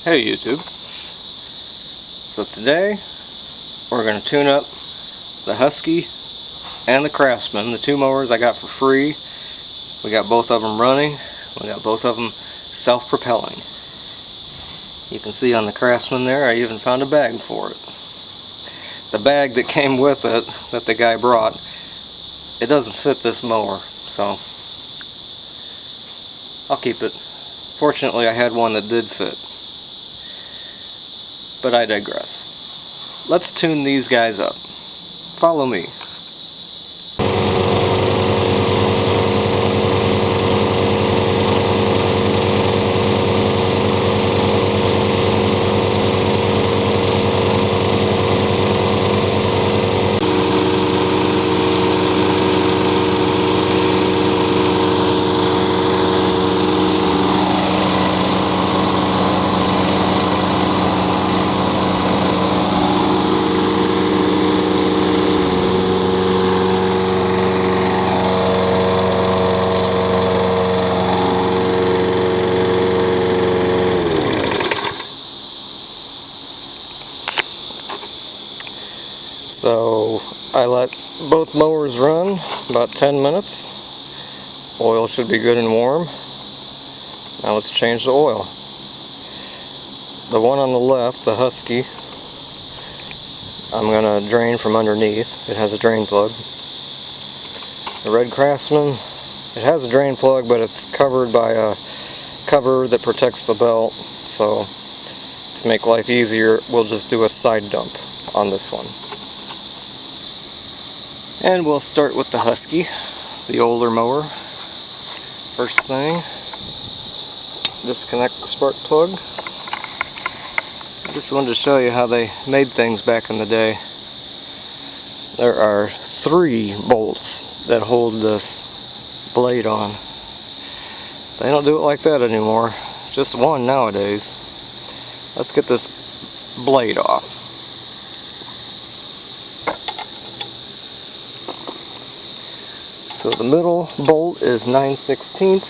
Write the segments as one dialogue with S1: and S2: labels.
S1: Hey YouTube. So today we're going to tune up the Husky and the Craftsman, the two mowers I got for free. We got both of them running. We got both of them self-propelling. You can see on the Craftsman there, I even found a bag for it. The bag that came with it, that the guy brought, it doesn't fit this mower, so I'll keep it. Fortunately, I had one that did fit. But I digress. Let's tune these guys up. Follow me. So I let both mowers run about 10 minutes. Oil should be good and warm. Now let's change the oil. The one on the left, the Husky, I'm going to drain from underneath. It has a drain plug. The red Craftsman, it has a drain plug, but it's covered by a cover that protects the belt. So to make life easier, we'll just do a side dump on this one. And we'll start with the Husky, the older mower. First thing, disconnect the spark plug. I just wanted to show you how they made things back in the day. There are 3 bolts that hold this blade on. They don't do it like that anymore, just one nowadays. Let's get this blade off. So the middle bolt is 9/16.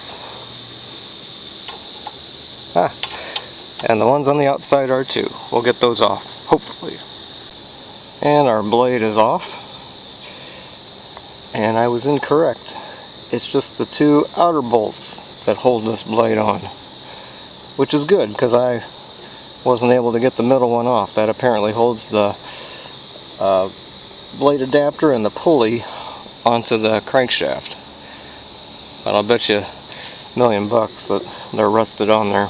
S1: And the ones on the outside are too. We'll get those off, hopefully. And our blade is off. And I was incorrect. It's just the 2 outer bolts that hold this blade on. Which is good, because I wasn't able to get the middle one off. That apparently holds the blade adapter and the pulley onto the crankshaft. But I'll bet you $1,000,000 that they're rusted on there.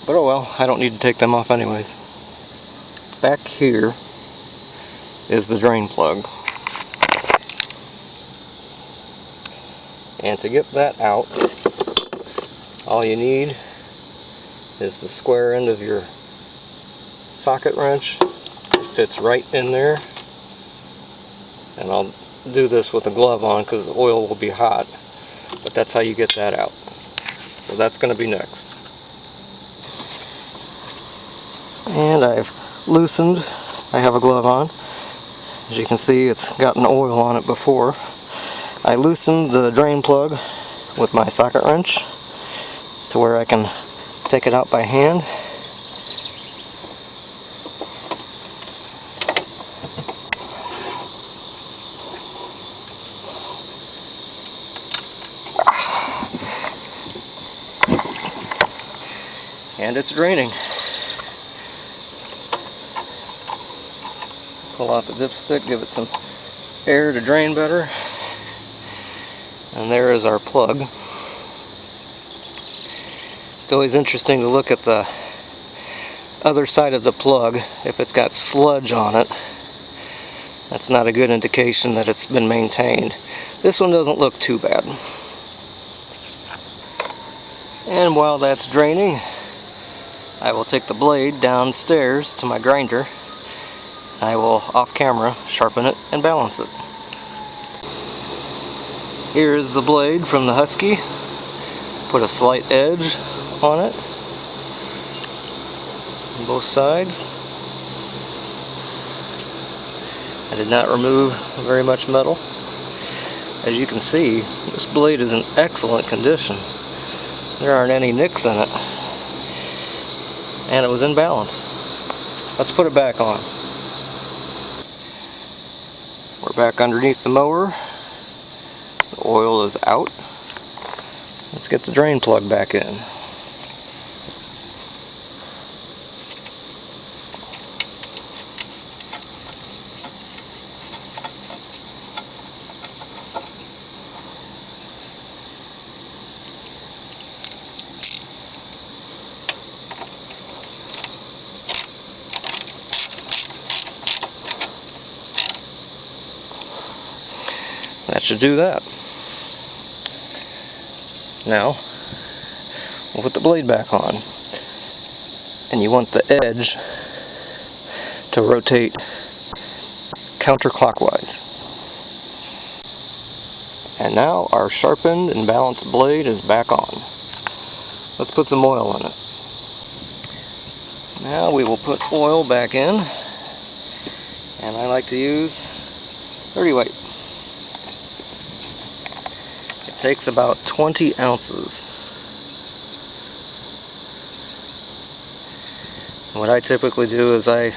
S1: But oh well, I don't need to take them off anyways. Back here is the drain plug. And to get that out, all you need is the square end of your socket wrench. It fits right in there. And I'll do this with a glove on because the oil will be hot, but that's how you get that out. So that's going to be next. And I've loosened, I have a glove on. As you can see, it's gotten oil on it before. I loosened the drain plug with my socket wrench to where I can take it out by hand. And it's draining. Pull out the dipstick, give it some air to drain better. And there is our plug. It's always interesting to look at the other side of the plug. If it's got sludge on it, that's not a good indication that it's been maintained. This one doesn't look too bad. And while that's draining, I will take the blade downstairs to my grinder. I will, off camera, sharpen it and balance it. Here is the blade from the Husky. Put a slight edge on it on both sides. I did not remove very much metal. As you can see, this blade is in excellent condition. There aren't any nicks in it. and it was in balance. Let's put it back on. We're back underneath the mower. The oil is out. Let's get the drain plug back in. That should do that. Now, we'll put the blade back on. And you want the edge to rotate counterclockwise. And now our sharpened and balanced blade is back on. Let's put some oil in it. Now we will put oil back in. And I like to use 30 weight. Takes about 20 ounces. What I typically do is I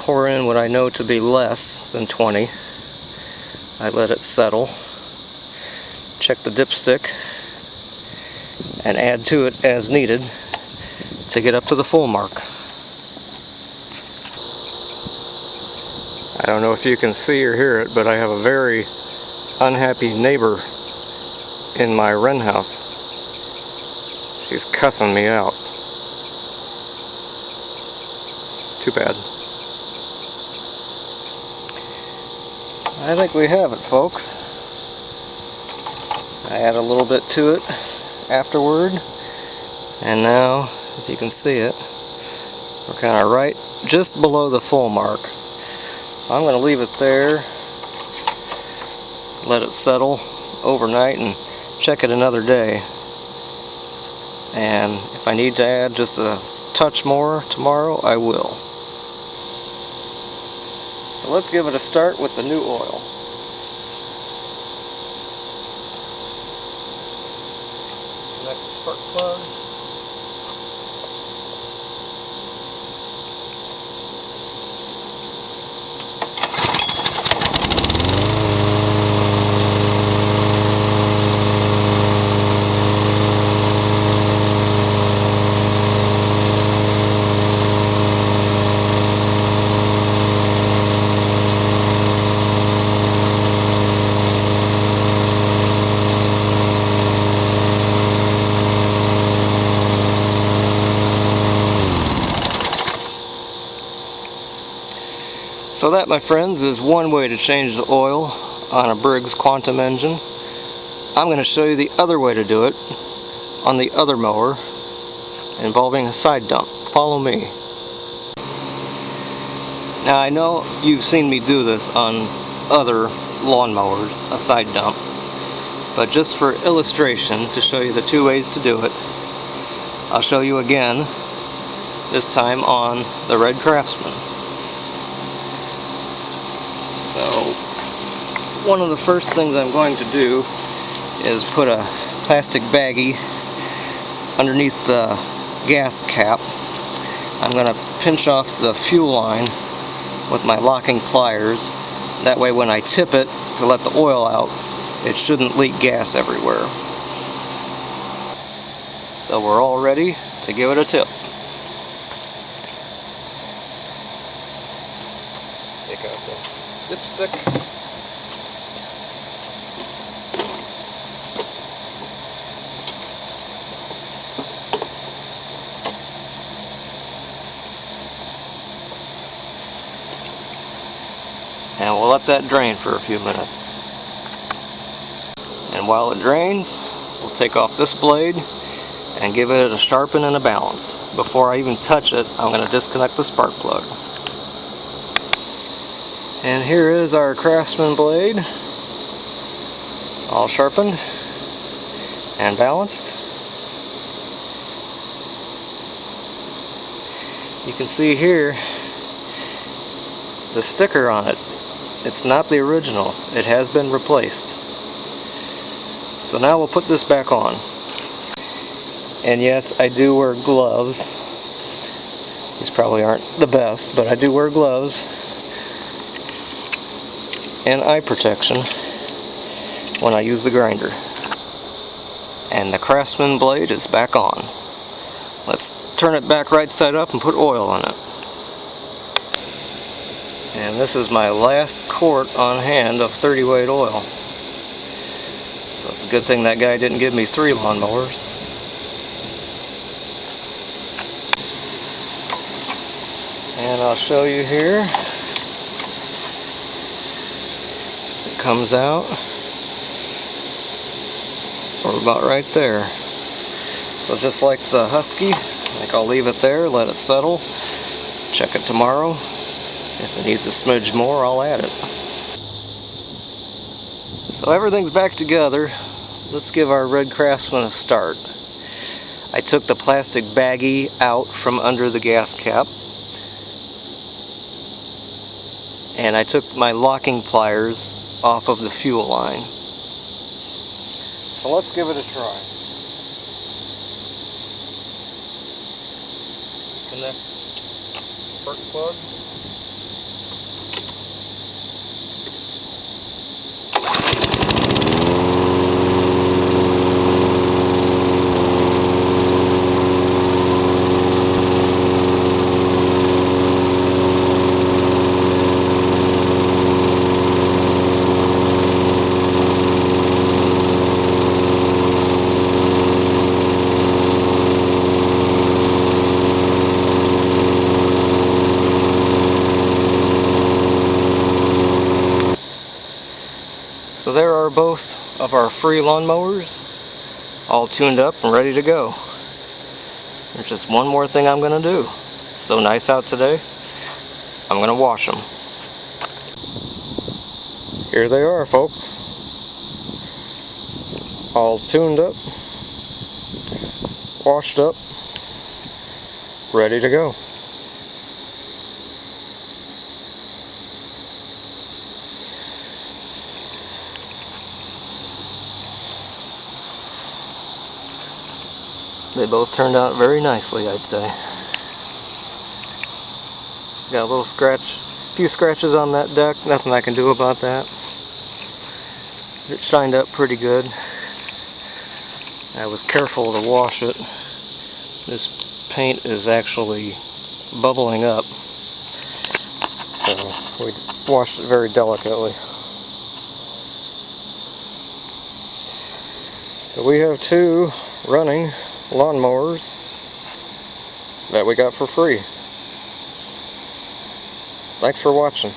S1: pour in what I know to be less than 20. I let it settle, check the dipstick, and add to it as needed to get up to the full mark. I don't know if you can see or hear it, but I have a very unhappy neighbor in my wren house. She's cussing me out. Too bad. I think we have it, folks. I add a little bit to it afterward, and now, if you can see it, we're kind of right just below the full mark. I'm going to leave it there, let it settle overnight, and check it another day. And if I need to add just a touch more tomorrow, I will. So let's give it a start with the new oil. Connect the spark plug. So that, my friends, is one way to change the oil on a Briggs Quantum engine. I'm going to show you the other way to do it on the other mower involving a side dump. Follow me. Now I know you've seen me do this on other lawnmowers, a side dump, but just for illustration, to show you the two ways to do it, I'll show you again, this time on the Red Craftsman. So, one of the first things I'm going to do is put a plastic baggie underneath the gas cap. I'm going to pinch off the fuel line with my locking pliers. That way when I tip it to let the oil out, it shouldn't leak gas everywhere. So we're all ready to give it a tip. Take out the dipstick. And we'll let that drain for a few minutes. And while it drains, we'll take off this blade and give it a sharpen and a balance. Before I even touch it, I'm going to disconnect the spark plug. And here is our Craftsman blade, all sharpened and balanced. You can see here the sticker on it. It's not the original. It has been replaced. So now we'll put this back on. And yes, I do wear gloves These probably aren't the best, but I do wear gloves and eye protection when I use the grinder. And the Craftsman blade is back on. Let's turn it back right side up and put oil on it. And this is my last quart on hand of 30 weight oil. So it's a good thing that guy didn't give me 3 lawnmowers. And I'll show you here. It comes out. Or about right there. So just like the Husky, I think I'll leave it there, let it settle. Check it tomorrow. If it needs a smidge more, I'll add it. So everything's back together. Let's give our red Craftsman a start. I took the plastic baggie out from under the gas cap. And I took my locking pliers off of the fuel line. So let's give it a try. Connect spark plug. So there are both of our free lawnmowers, all tuned up and ready to go. There's just one more thing I'm going to do. It's so nice out today, I'm going to wash them. Here they are, folks. All tuned up, washed up, ready to go. They both turned out very nicely, I'd say. Got a little few scratches on that deck, nothing I can do about that. It shined up pretty good. I was careful to wash it. This paint is actually bubbling up, so we washed it very delicately. So we have 2 running lawnmowers that we got for free. Thanks for watching.